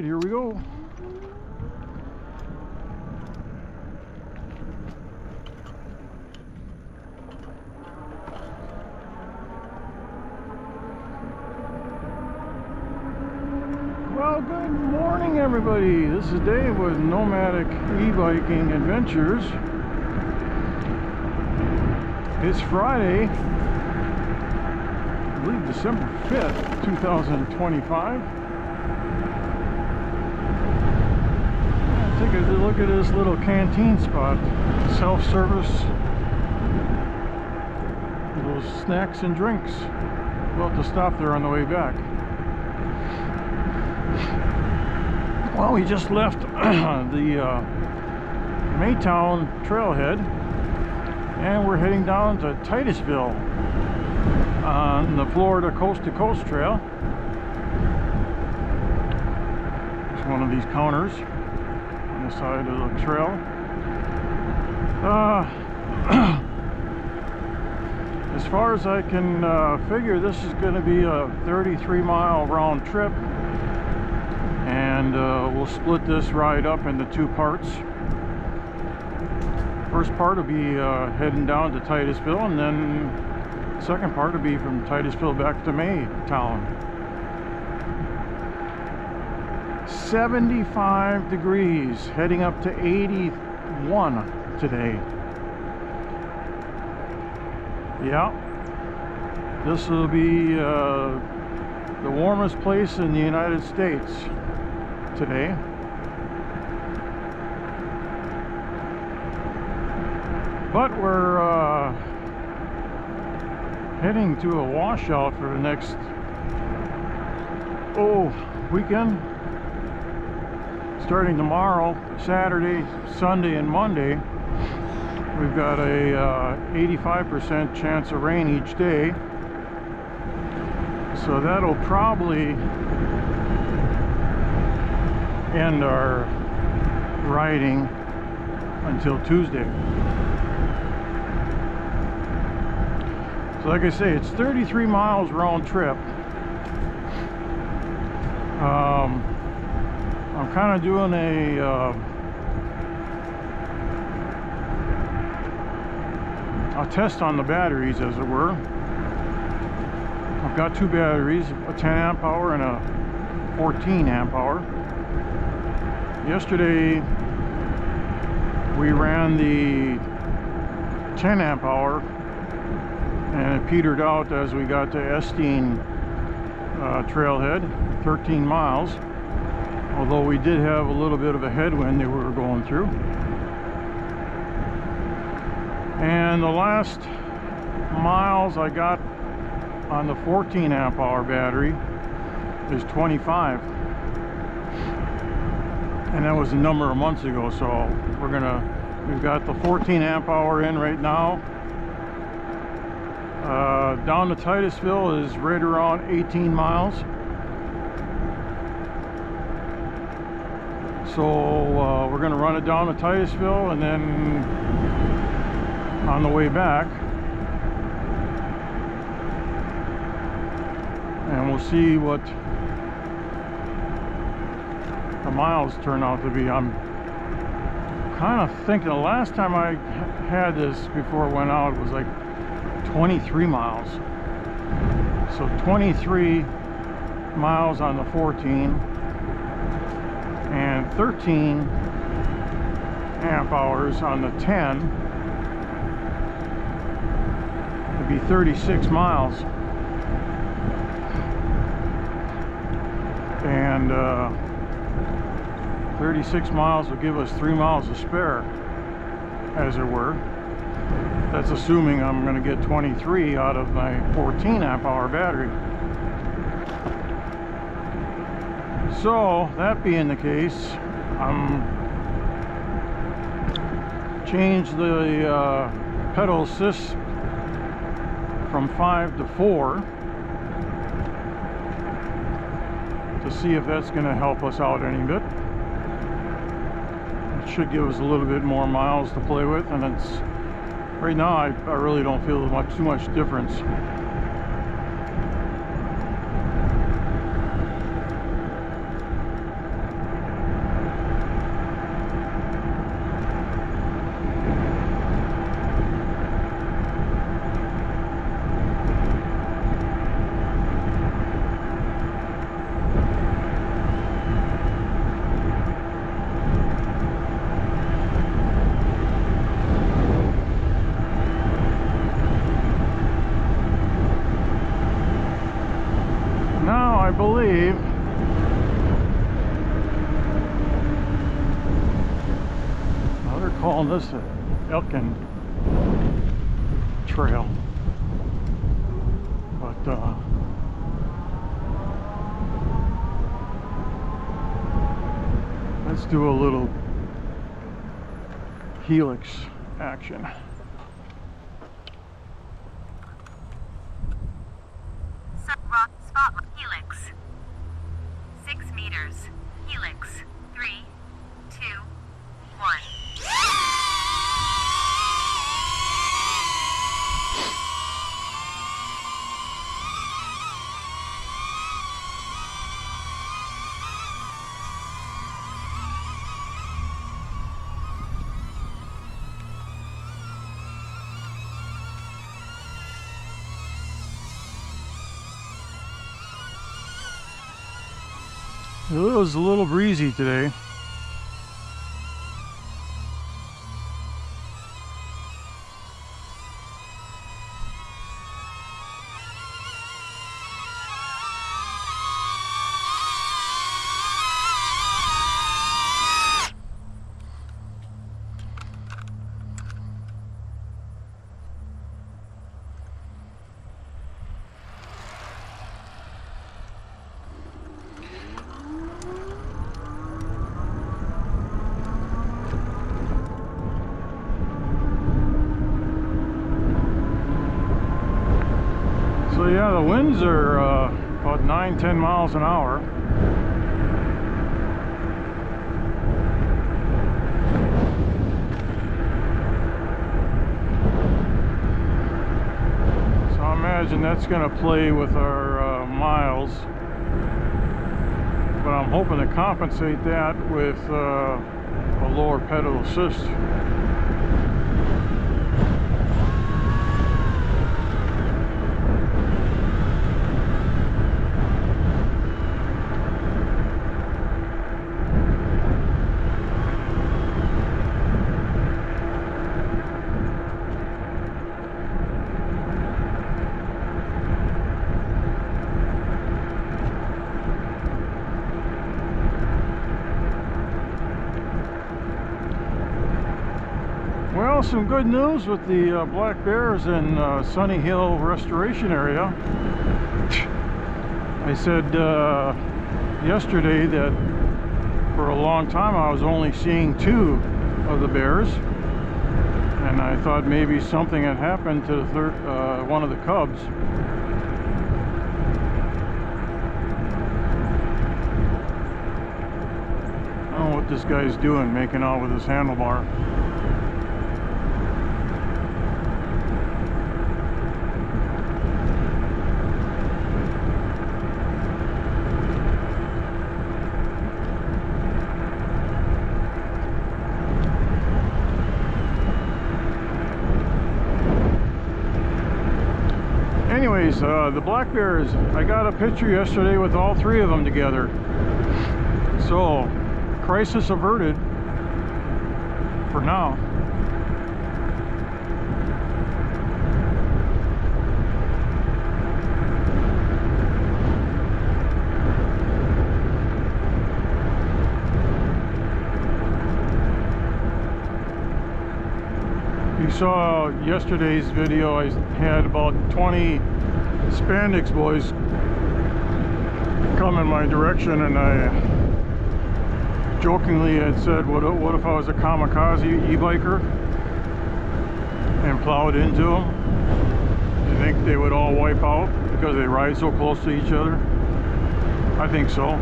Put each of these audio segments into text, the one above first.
right, here we go. Well, good morning, everybody. This is Dave with Nomadic E Biking Adventures. It's Friday, I believe December 5th, 2025. Take a look at this little canteen spot. Self-service, little snacks and drinks. We'll have to stop there on the way back. Well, we just left the Maytown Trailhead, and we're heading down to Titusville on the Florida Coast to Coast Trail. It's one of these counters on the side of the trail. As far as I can figure, this is going to be a 33-mile round trip, and we'll split this ride up into two parts. First part will be heading down to Titusville, and then the second part will be from Titusville back to Maytown. 75 degrees, heading up to 81 today. Yeah, this will be the warmest place in the United States today. But we're heading to a washout for the next weekend. Starting tomorrow, Saturday, Sunday, and Monday, we've got a 85% chance of rain each day. So that'll probably end our riding until Tuesday. So like I say, it's 33 miles round trip. I'm kind of doing a test on the batteries, as it were. I've got two batteries, a 10 amp hour and a 14 amp hour. Yesterday we ran the 10 amp hour, and it petered out as we got to Maytown Trailhead, 13 miles, although we did have a little bit of a headwind that we were going through. And the last miles I got on the 14 amp hour battery is 25, and that was a number of months ago. So we've got the 14 amp hour in right now. Down to Titusville is right around 18 miles. So we're going to run it down to Titusville, and then on the way back, and we'll see what the miles turn out to be. I'm kind of thinking the last time I had this before it went out was like 23 miles. So 23 miles on the 14 and 13 amp hours on the 10 would be 36 miles. And 36 miles will give us 3 miles to spare, as it were. That's assuming I'm going to get 23 out of my 14 amp hour battery. So that being the case, I'm change the pedal assist from 5 to 4 to see if that's going to help us out any bit. It should give us a little bit more miles to play with, and it's right now I really don't feel too much difference. I believe. Now they're calling this a Elkin Trail. But let's do a little helix action. Rock spotlight. Helix. 6 meters. Helix. 3, 2, 1. It was a little breezy today. So yeah, the winds are about 9-10 miles an hour. So I imagine that's going to play with our miles. But I'm hoping to compensate that with a lower pedal assist. Well, some good news with the black bears in Sunny Hill Restoration Area. I said yesterday that for a long time I was only seeing 2 of the bears, and I thought maybe something had happened to the one of the cubs. I don't know what this guy's doing, making out with his handlebar. Anyways, the black bears, I got a picture yesterday with all 3 of them together. So, crisis averted for now. You saw yesterday's video, I had about 20 spandex boys come in my direction, and I jokingly had said, what if I was a kamikaze e-biker and plowed into them? Do you think they would all wipe out because they ride so close to each other? I think so.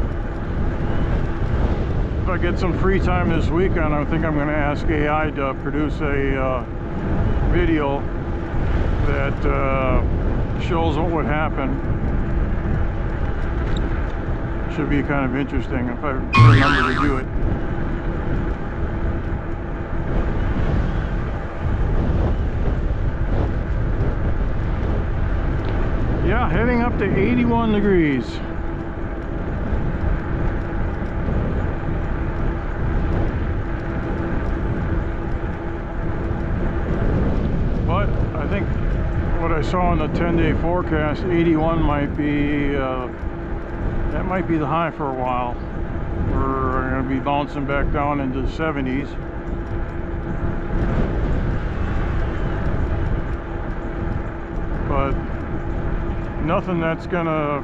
If I get some free time this weekend, I think I'm going to ask AI to produce a video that shows what would happen. Should be kind of interesting if I remember to do it. Yeah, heading up to 81 degrees. But I think what I saw in the 10-day forecast, 81 might be That might be the high for a while. We're going to be bouncing back down into the 70s. But nothing that's going to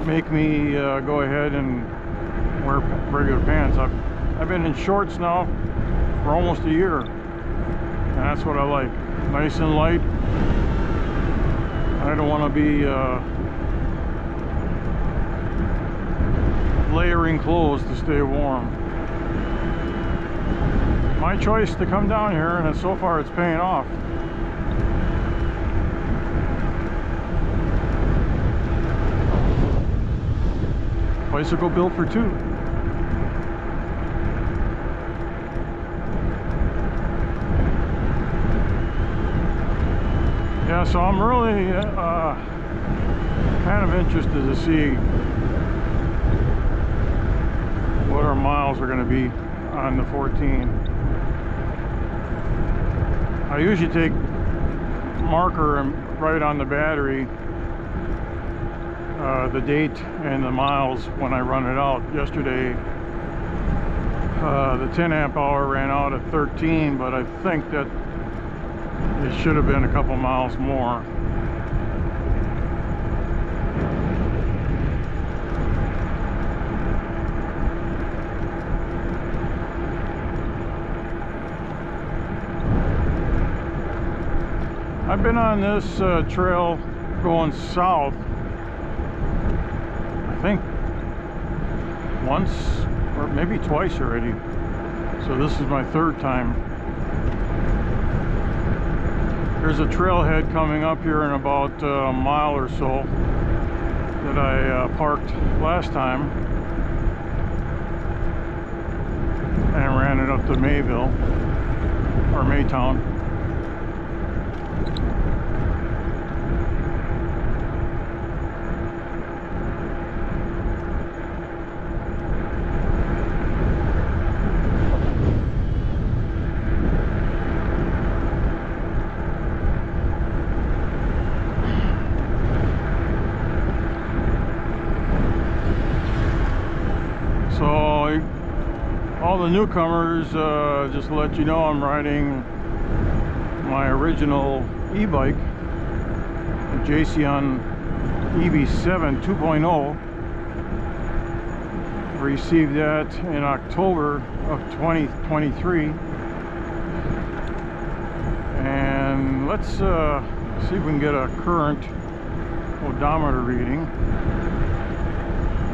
make me go ahead and wear regular pants. I've been in shorts now for almost a year, and that's what I like. Nice and light. I don't want to be layering clothes to stay warm. My choice to come down here, and so far it's paying off. Bicycle built for two. Yeah, so I'm really kind of interested to see what our miles are going to be on the 14. I usually take marker and write on the battery the date and the miles when I run it out. Yesterday the 10 amp hour ran out at 13, but I think that it should have been a couple miles more. I've been on this trail going south, I think once or maybe twice already. So this is my third time. There's a trailhead coming up here in about a mile or so that I parked last time and ran it up to Mayville or Maytown. All the newcomers, just to let you know, I'm riding my original e-bike, the Jasion EB7 2.0. Received that in October of 2023. And let's see if we can get a current odometer reading.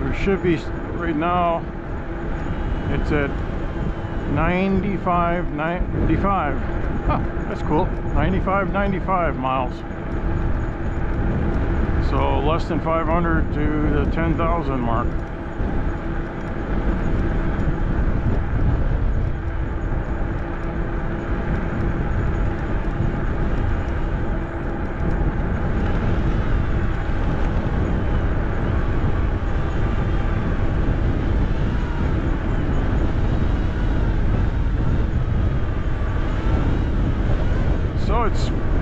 There should be, right now, it's at 95. Huh, that's cool. 95 miles. So less than 500 to the 10,000 mark.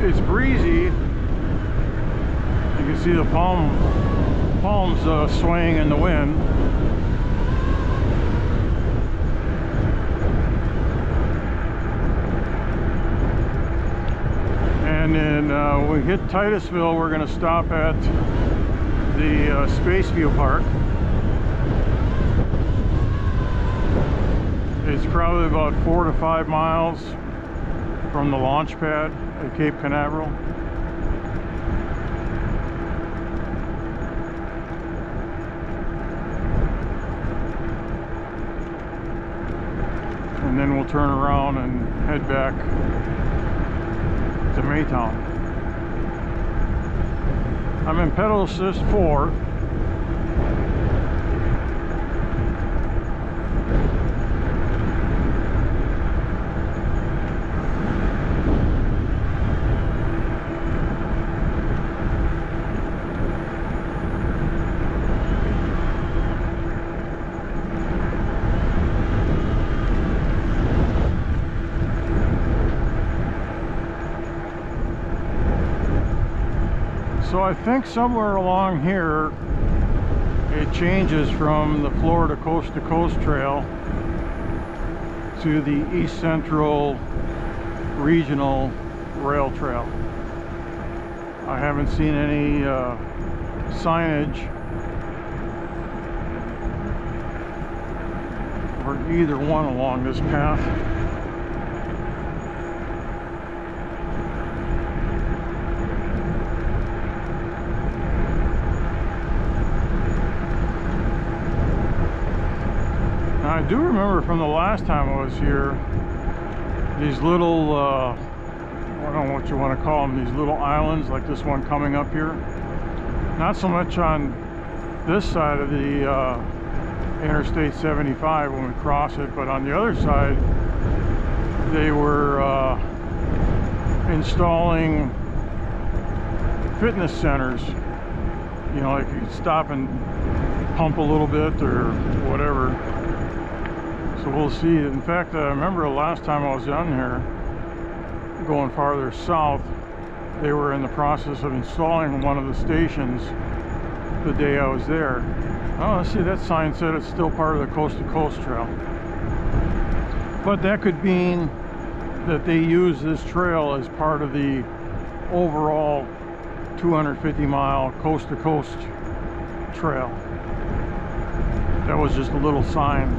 It's breezy. You can see the palms swaying in the wind. And then when we hit Titusville, we're going to stop at the Spaceview Park. It's probably about 4 to 5 miles from the launch pad at Cape Canaveral. And then we'll turn around and head back to Maytown. I'm in pedal assist 4. So I think somewhere along here it changes from the Florida Coast to Coast Trail to the East Central Regional Rail Trail. I haven't seen any signage for either one along this path. Now, I do remember from the last time I was here, these little, I don't know what you want to call them, these little islands like this one coming up here. Not so much on this side of the Interstate 75 when we cross it, but on the other side they were installing fitness centers. You know, like you could stop and pump a little bit or whatever. So we'll see. In fact, I remember the last time I was down here, going farther south, they were in the process of installing one of the stations the day I was there. Oh, let's see, that sign said it's still part of the Coast to Coast Trail. But that could mean that they use this trail as part of the overall 250-mile Coast to Coast Trail. That was just a little sign.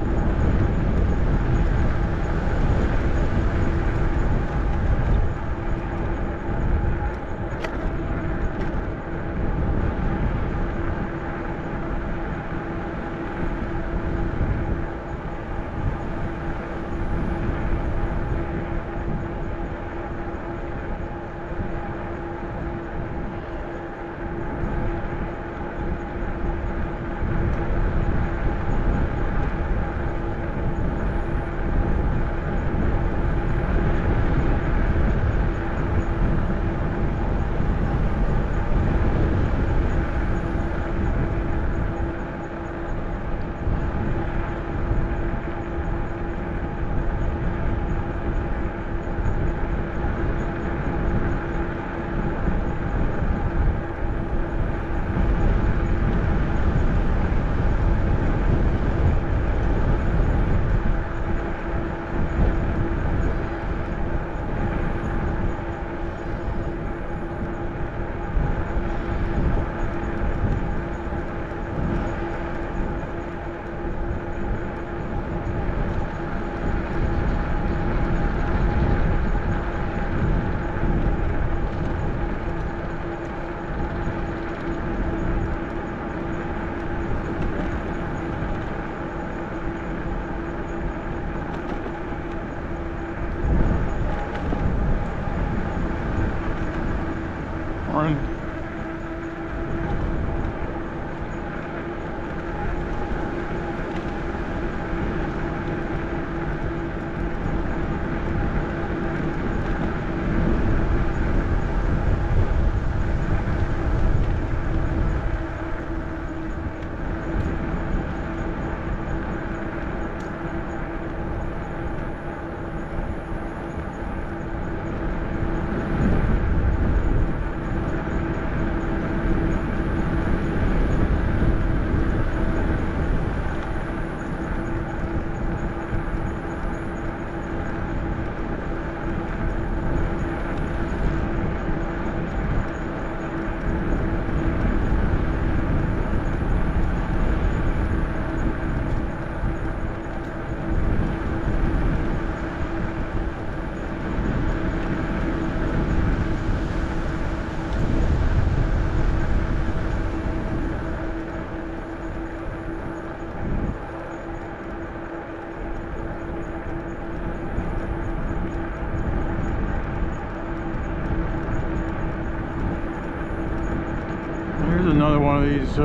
Another one of these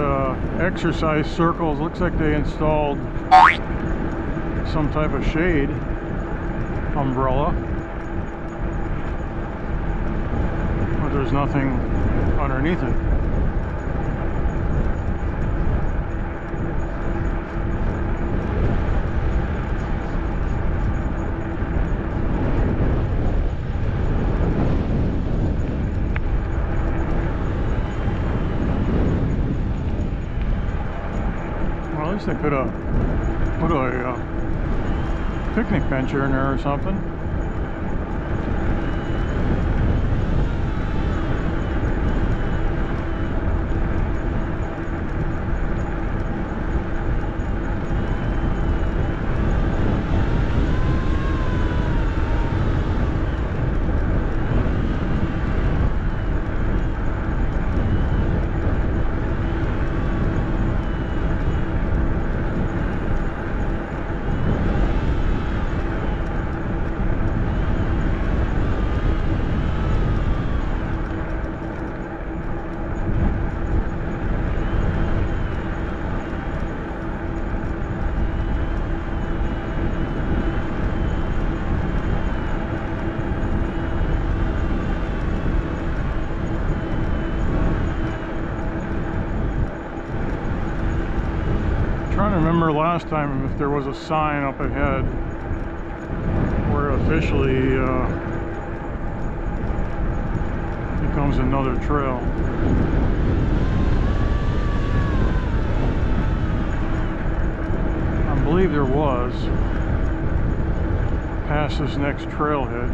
exercise circles. Looks like they installed some type of shade umbrella, but there's nothing underneath it. Well, at least they could have put a picnic bench in there or something. Trying to remember last time if there was a sign up ahead where it officially becomes another trail. I believe there was past this next trailhead.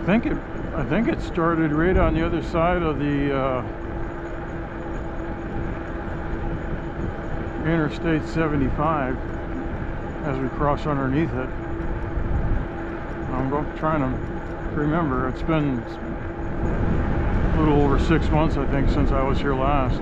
I think it started right on the other side of the Interstate 75 as we cross underneath it. I'm trying to remember. It's been a little over 6 months, I think, since I was here last.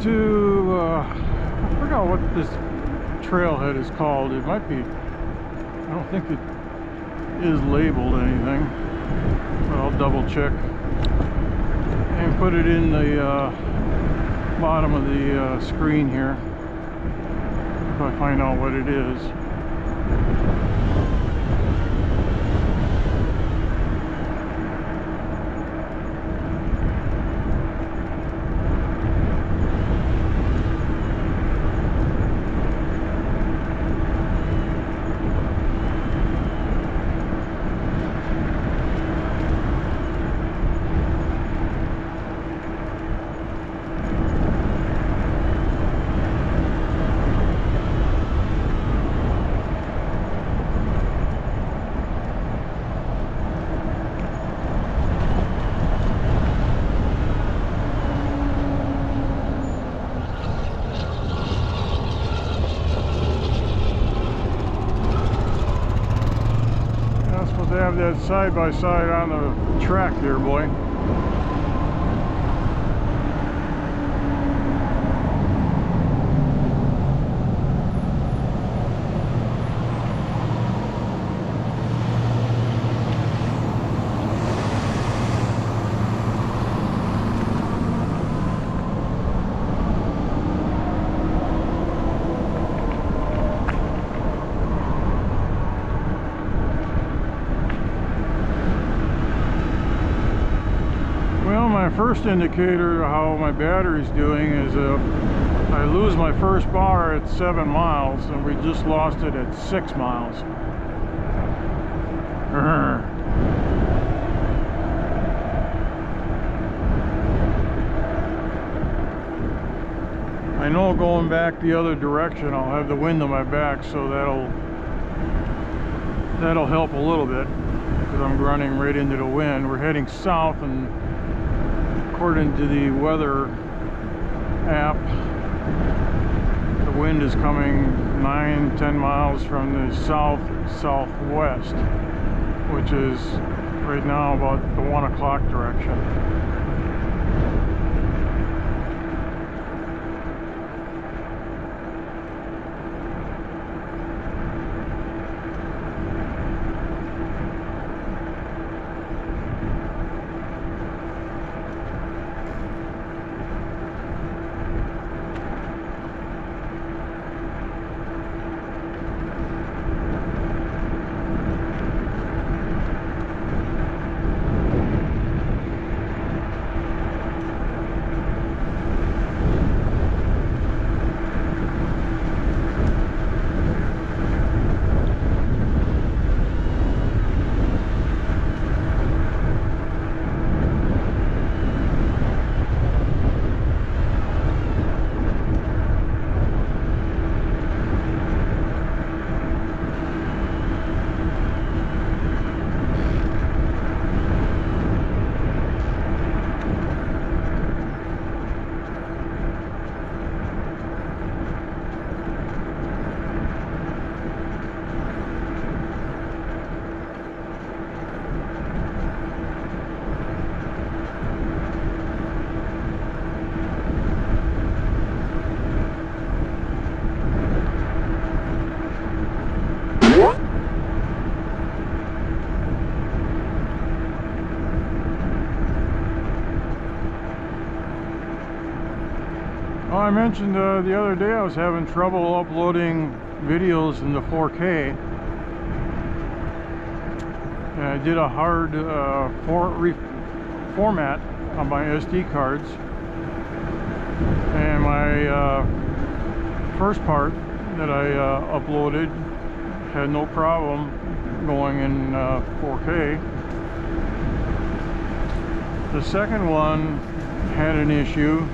to, I forgot what this trailhead is called. It might be, I don't think it is labeled anything, but I'll double check and put it in the bottom of the screen here if I find out what it is. Have that side by side on the track there, boy. First indicator of how my battery's doing is I lose my first bar at 7 miles, and we just lost it at 6 miles. I know going back the other direction I'll have the wind on my back, so that'll help a little bit because I'm running right into the wind. We're heading south, and according to the weather app, the wind is coming 9-10 miles from the south-southwest, which is right now about the 1 o'clock direction. I mentioned the other day I was having trouble uploading videos into 4K. And I did a hard format on my SD cards, and my first part that I uploaded had no problem going in 4K. The second one had an issue,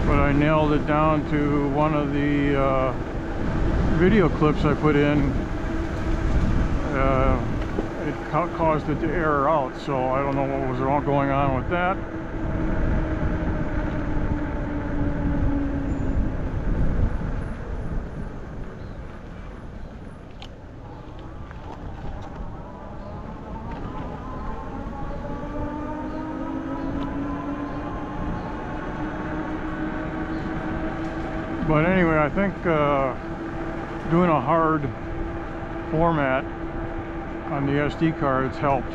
but I nailed it down to one of the video clips I put in. It caused it to error out, so I don't know what was wrong going on with that. Yeah, I think doing a hard format on the SD cards helped.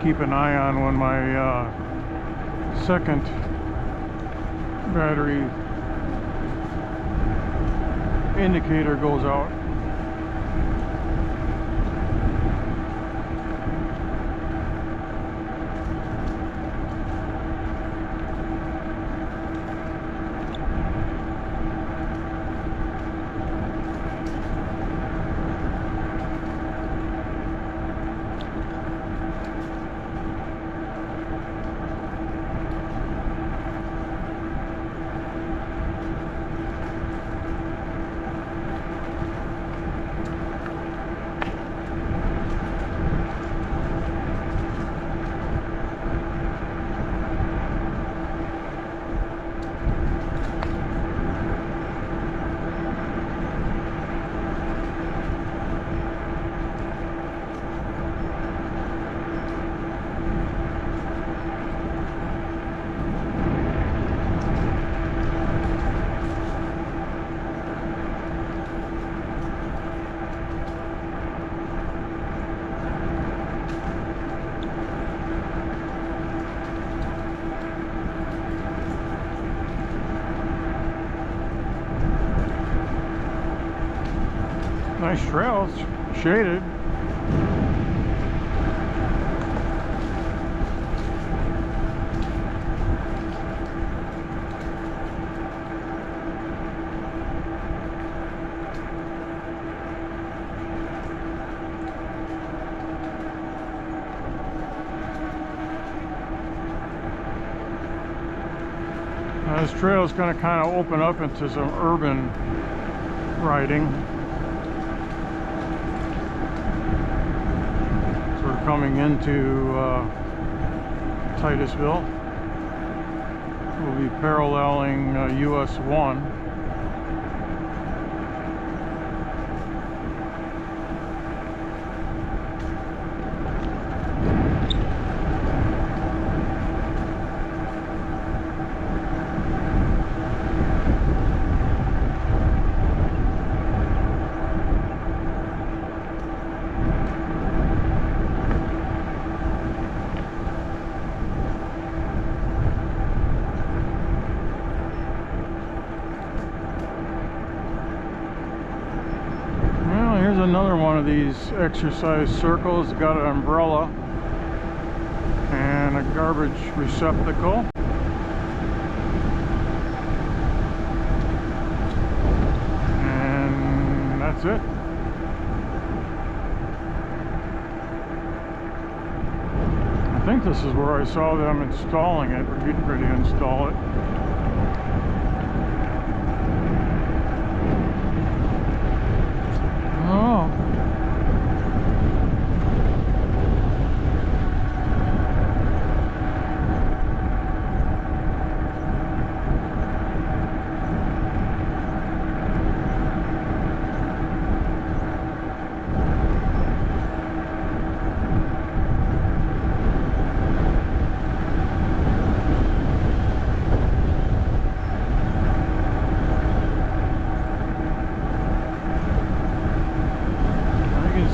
Keep an eye on when my second battery indicator goes out. Nice trails, shaded. Now this trail is going to kind of open up into some urban riding. Coming into Titusville, we'll be paralleling US 1. Here's another one of these exercise circles. It's got an umbrella and a garbage receptacle. And that's it. I think this is where I saw them installing it, or getting ready to install it. Oh.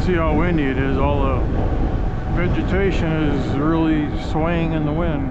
See how windy it is. All the vegetation is really swaying in the wind.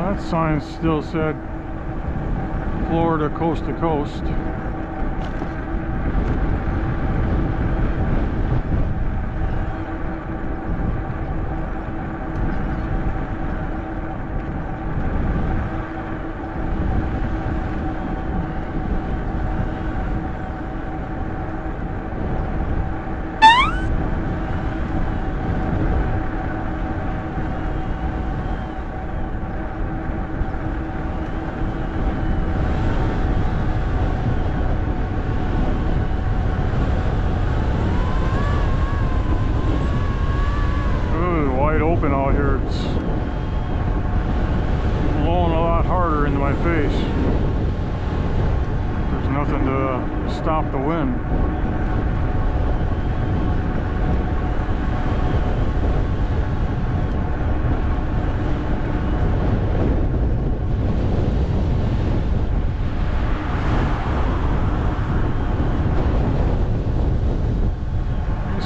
That sign still said Florida coast to coast. Open out here. It's blowing a lot harder into my face. There's nothing to stop the wind.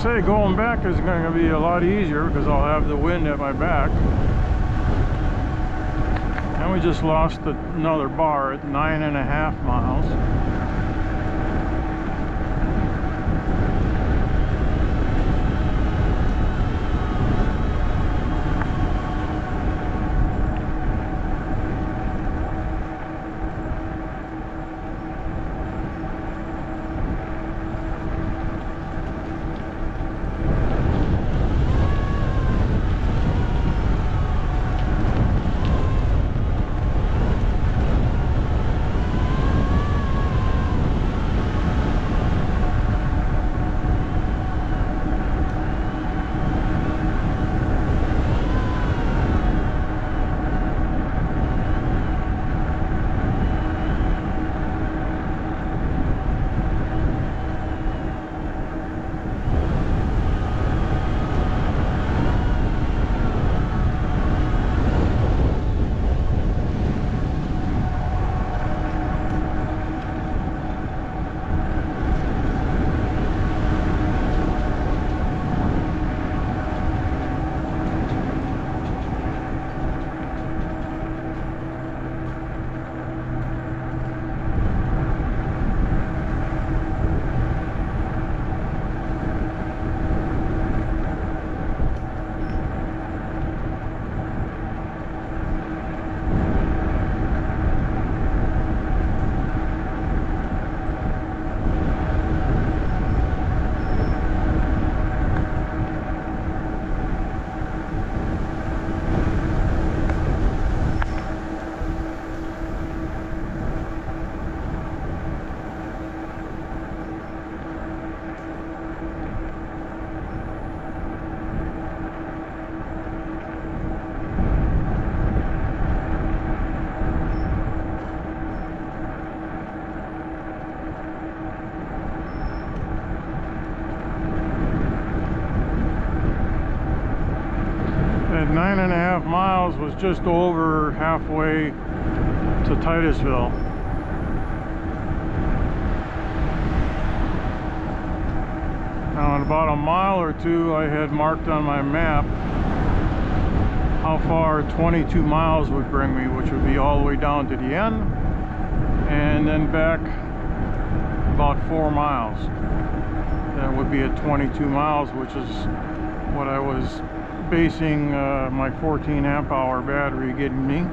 Say going back is going to be a lot easier because I'll have the wind at my back. And we just lost another bar at 9.5 miles. 2.5 miles was just over halfway to Titusville. Now in about a mile or two I had marked on my map how far 22 miles would bring me, which would be all the way down to the end and then back about 4 miles. That would be at 22 miles, which is what I was basing my 14 amp hour battery getting me.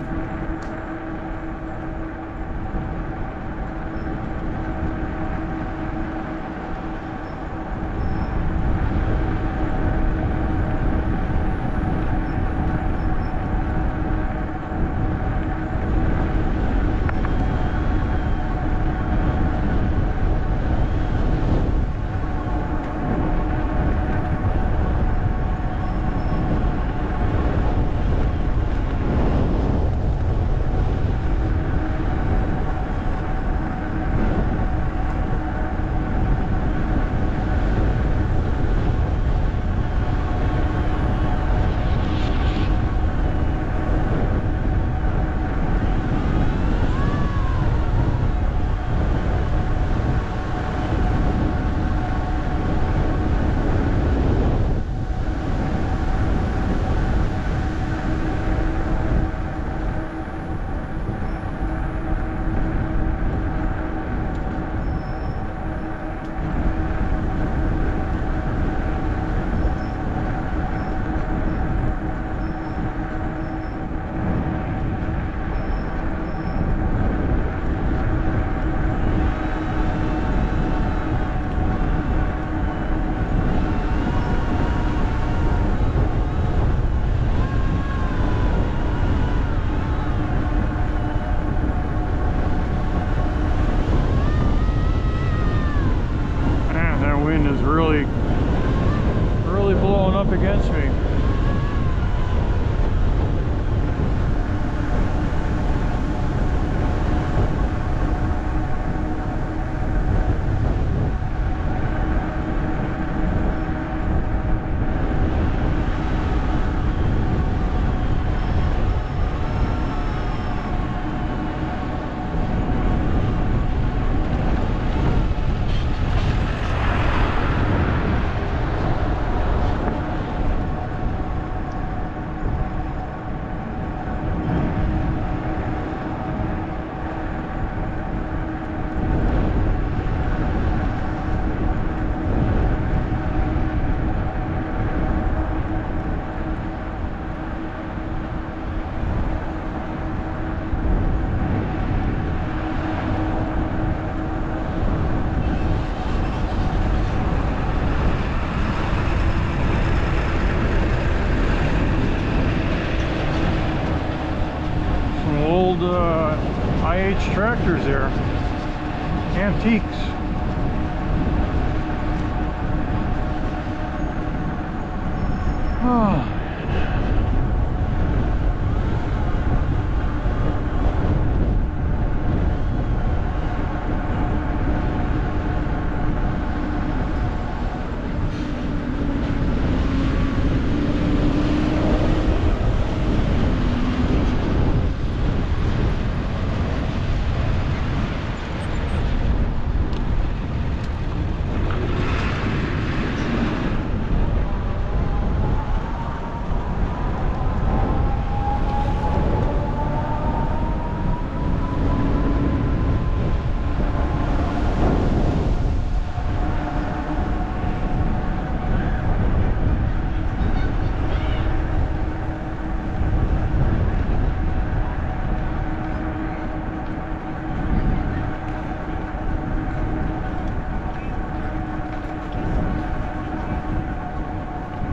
Really blowing up against me. IH tractors there, antiques. Oh.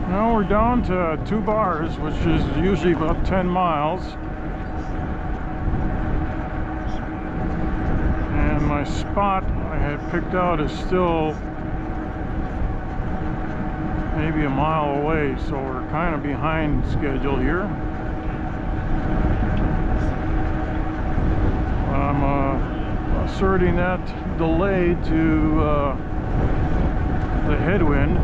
Now we're down to 2 bars, which is usually about 10 miles. And my spot I had picked out is still maybe a mile away, so we're kind of behind schedule here. I'm asserting that delay to the headwind.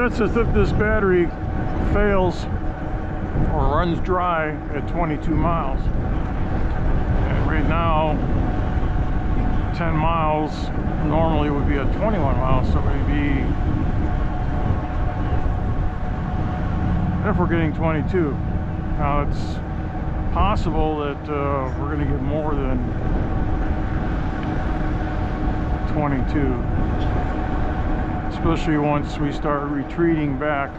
that's if this battery fails or runs dry at 22 miles. And right now, 10 miles normally would be at 21 miles, so it would be, if we're getting 22. Now it's possible that we're going to get more than 22, especially once we start retreating back.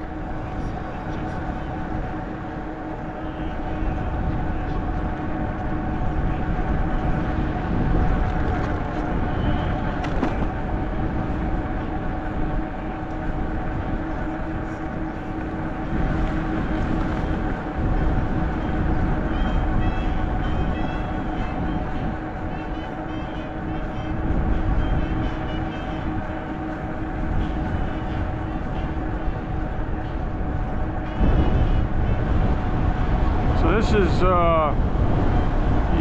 This is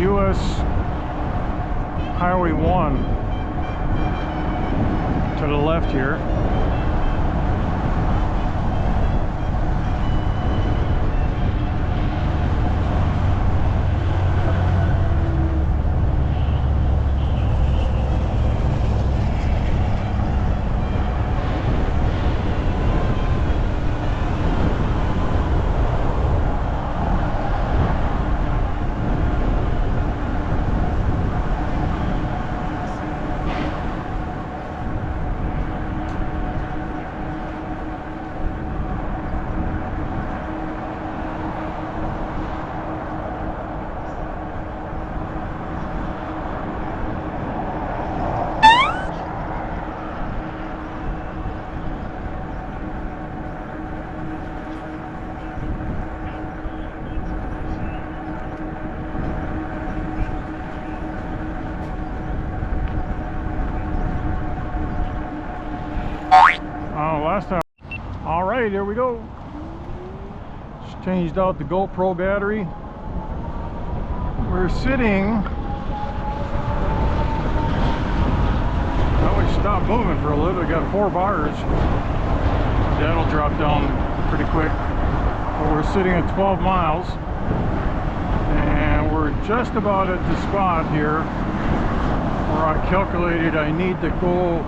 US Highway 1 to the left here. Last time. All right, here we go. Just changed out the GoPro battery. We're sitting. Well, we stopped moving for a little. We got 4 bars. That'll drop down pretty quick. But we're sitting at 12 miles, and we're just about at the spot here where I calculated I need to go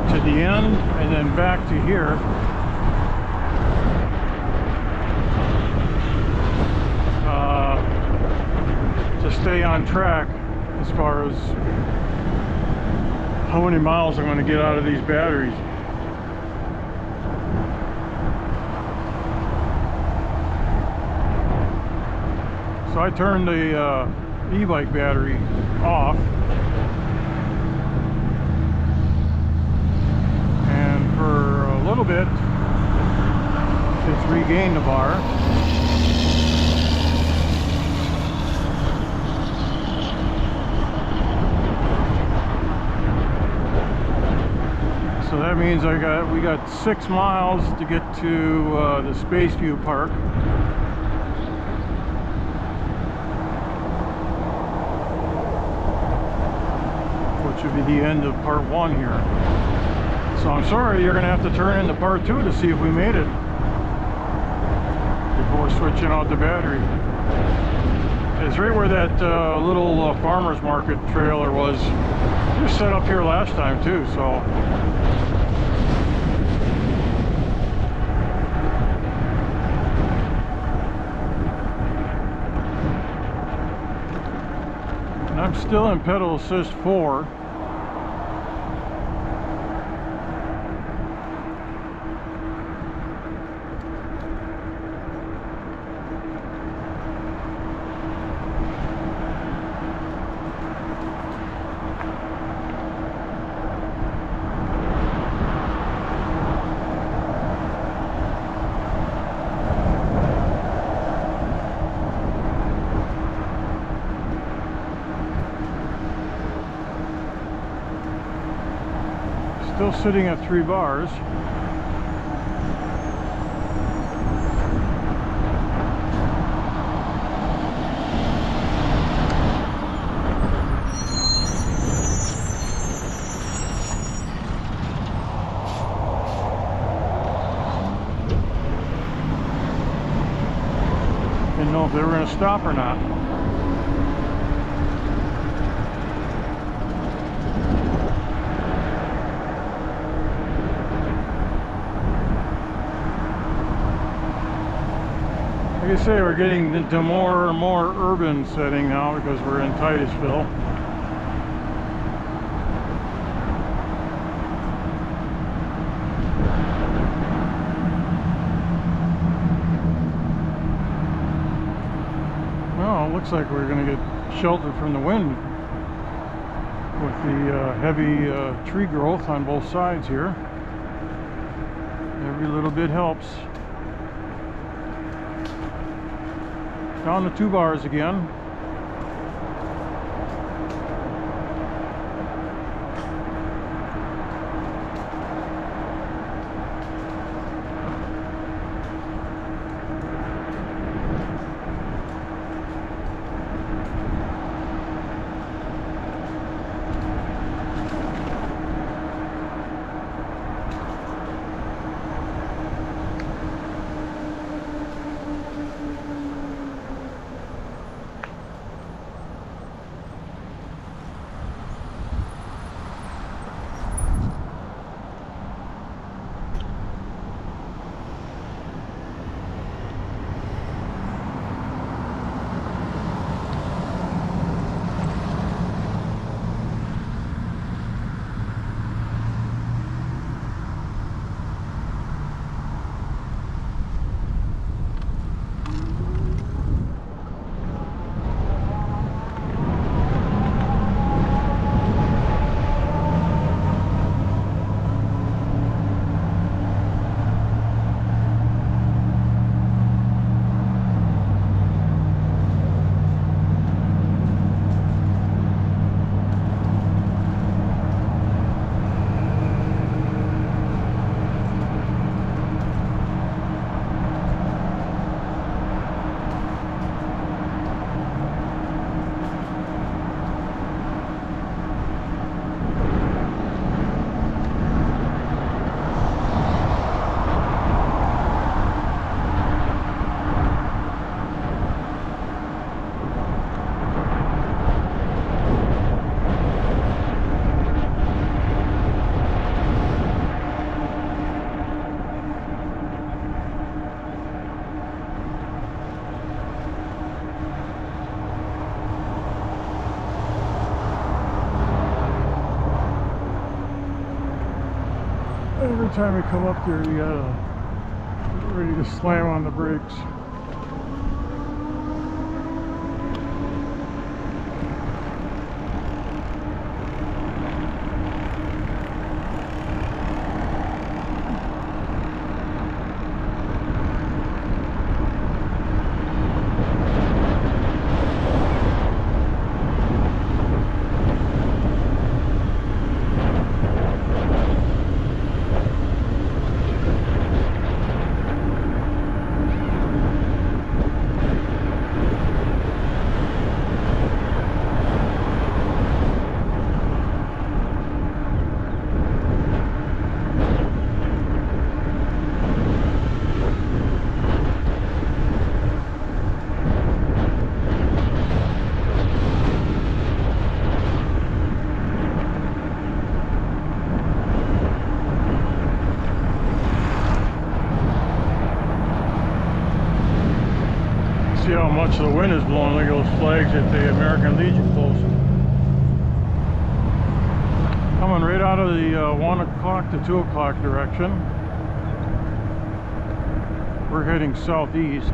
to the end and then back to here. To stay on track as far as how many miles I'm going to get out of these batteries. So I turned the e-bike battery off. For a little bit, it's regained the bar. So that means we got 6 miles to get to the Spaceview Park. Which would be the end of part 1 here. So I'm sorry, you're going to have to turn into part 2 to see if we made it before switching out the battery. It's right where that little farmer's market trailer was. Just set up here last time too, so. And I'm still in pedal assist 4. Still sitting at 3 bars. they were going to stop or not. Like I say, we're getting into more and more urban setting now because we're in Titusville. Well, it looks like we're going to get sheltered from the wind with the heavy tree growth on both sides here. Every little bit helps. Down the 2 bars again. Every time we come up there, you gotta get ready to slam on the brakes. See how much the wind is blowing. Look at those flags at the American Legion post. Coming right out of the 1 o'clock to 2 o'clock direction. We're heading southeast.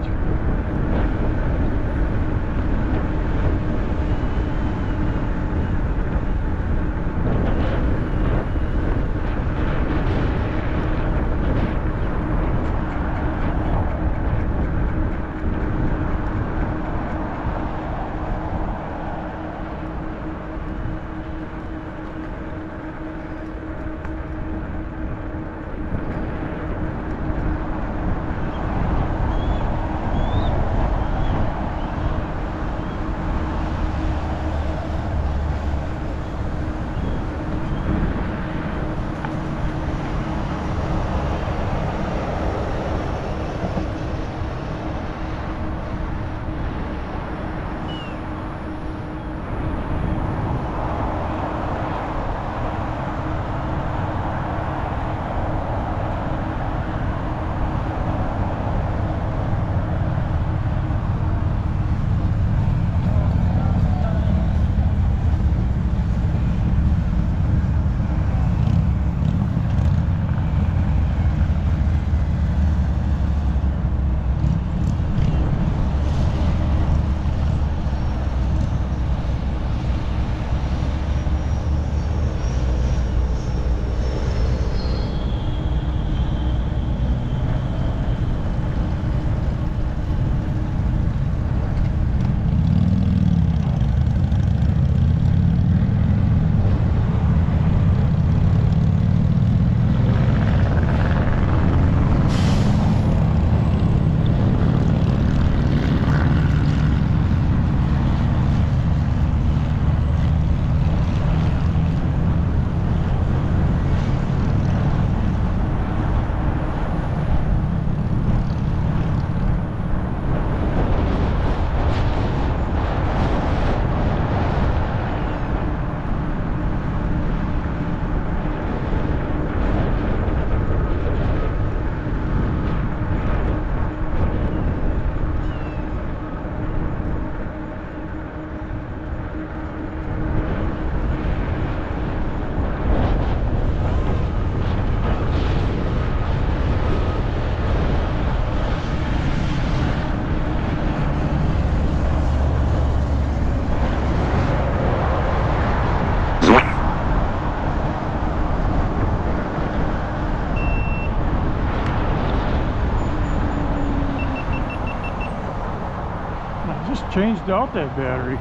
changed out that battery.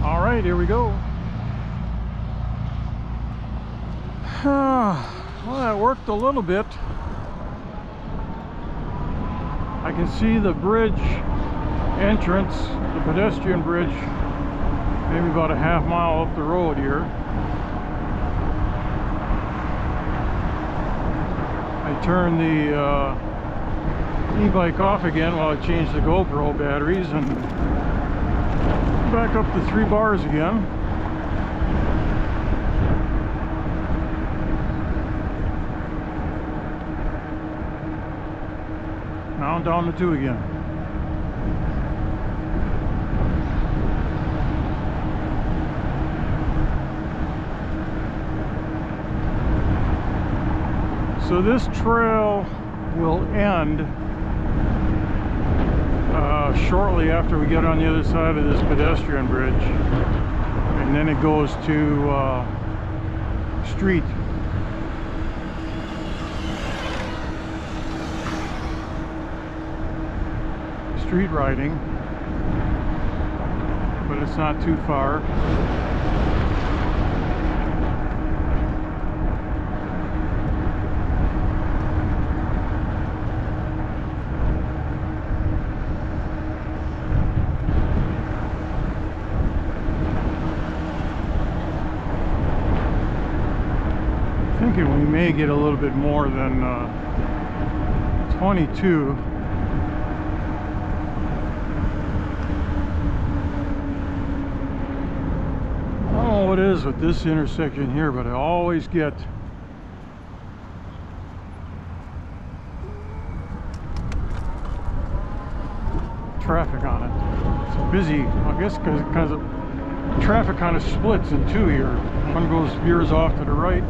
All right, here we go. Well, that worked a little bit. I can see the bridge entrance, the pedestrian bridge, maybe about a half mile up the road here. I turned the e-bike off again while I changed the GoPro batteries and back up to 3 bars again. Now I'm down to 2 again. So this trail will end shortly after we get on the other side of this pedestrian bridge, and then it goes to street. Street riding, but it's not too far. Thinking we may get a little bit more than 22. I don't know what it is with this intersection here, but I always get traffic on it. It's busy, I guess, because traffic kind of splits in 2 here. One veers off to the right.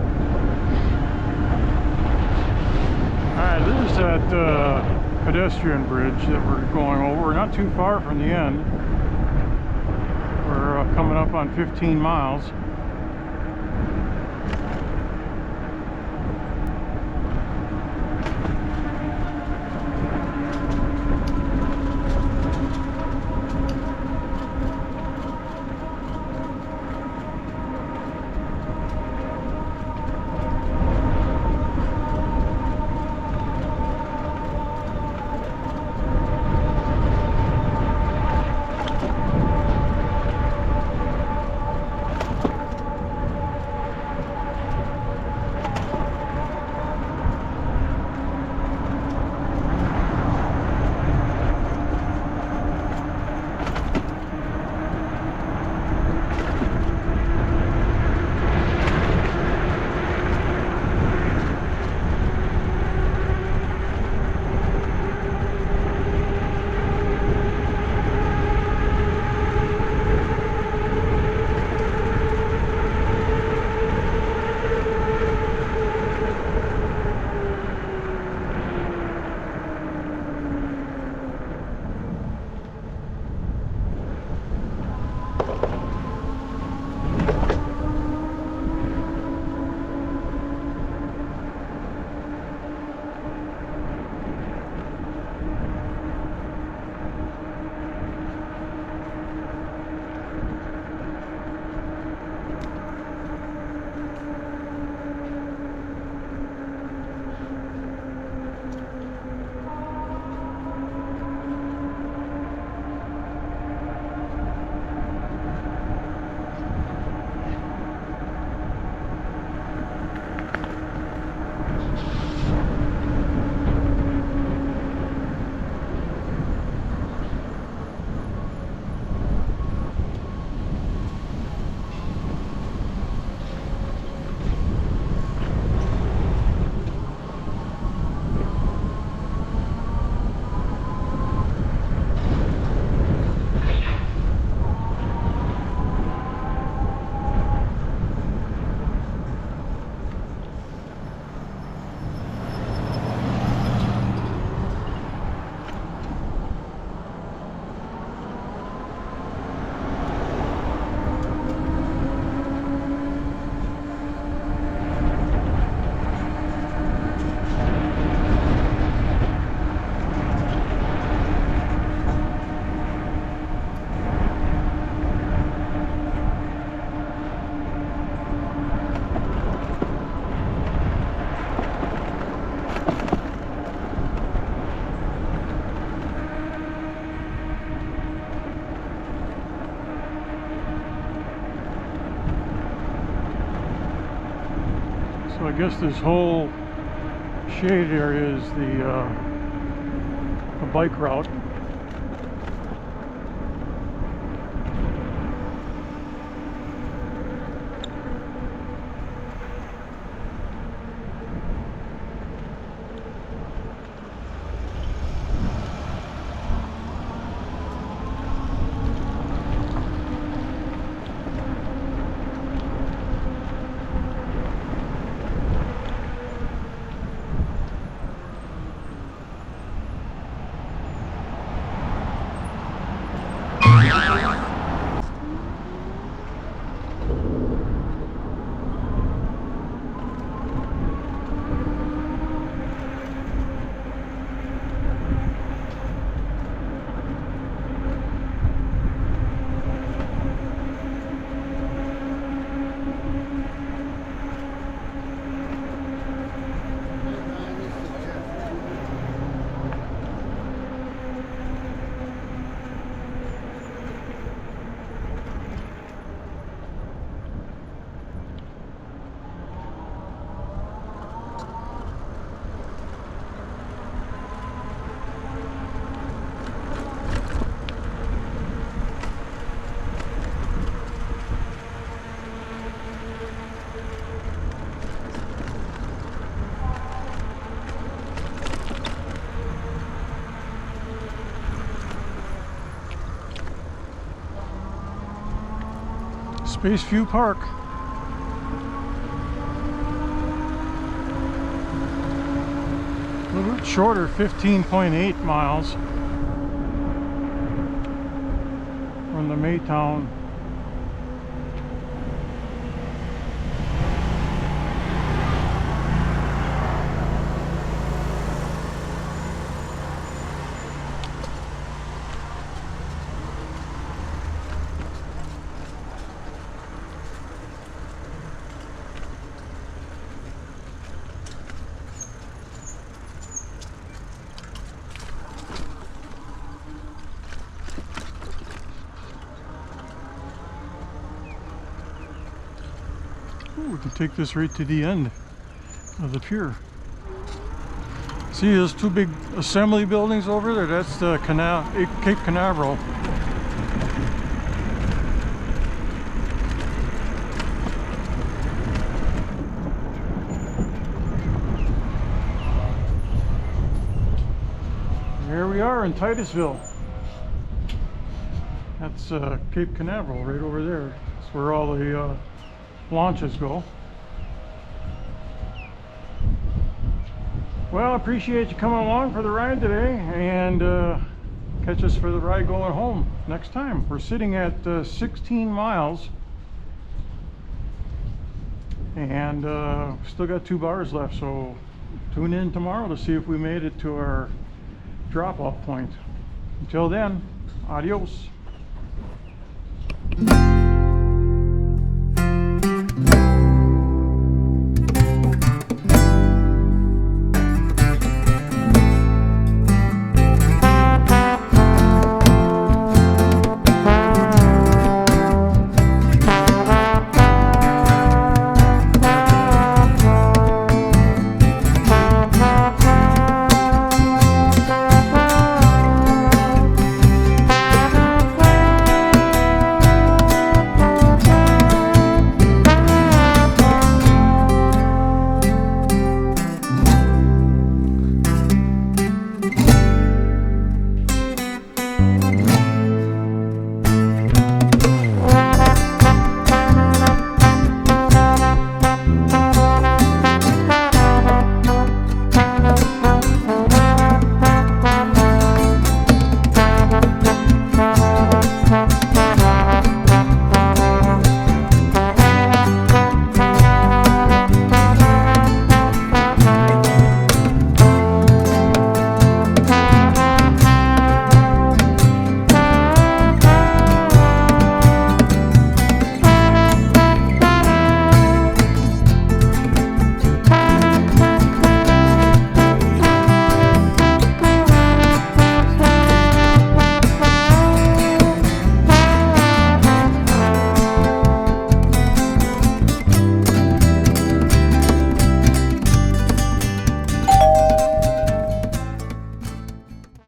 Alright, this is that pedestrian bridge that we're going over. We're not too far from the end. We're coming up on 15 miles. So I guess this whole shaded area is the bike route. Spaceview Park. A little bit shorter, 15.8 miles from the Maytown. Ooh, we can take this right to the end of the pier. See those two big assembly buildings over there? That's the Cape Canaveral. Here we are in Titusville. That's Cape Canaveral right over there. That's where all the launches go. Well, I appreciate you coming along for the ride today, and catch us for the ride going home next time. We're sitting at 16 miles and still got 2 bars left, so tune in tomorrow to see if we made it to our drop-off point. Until then, adios.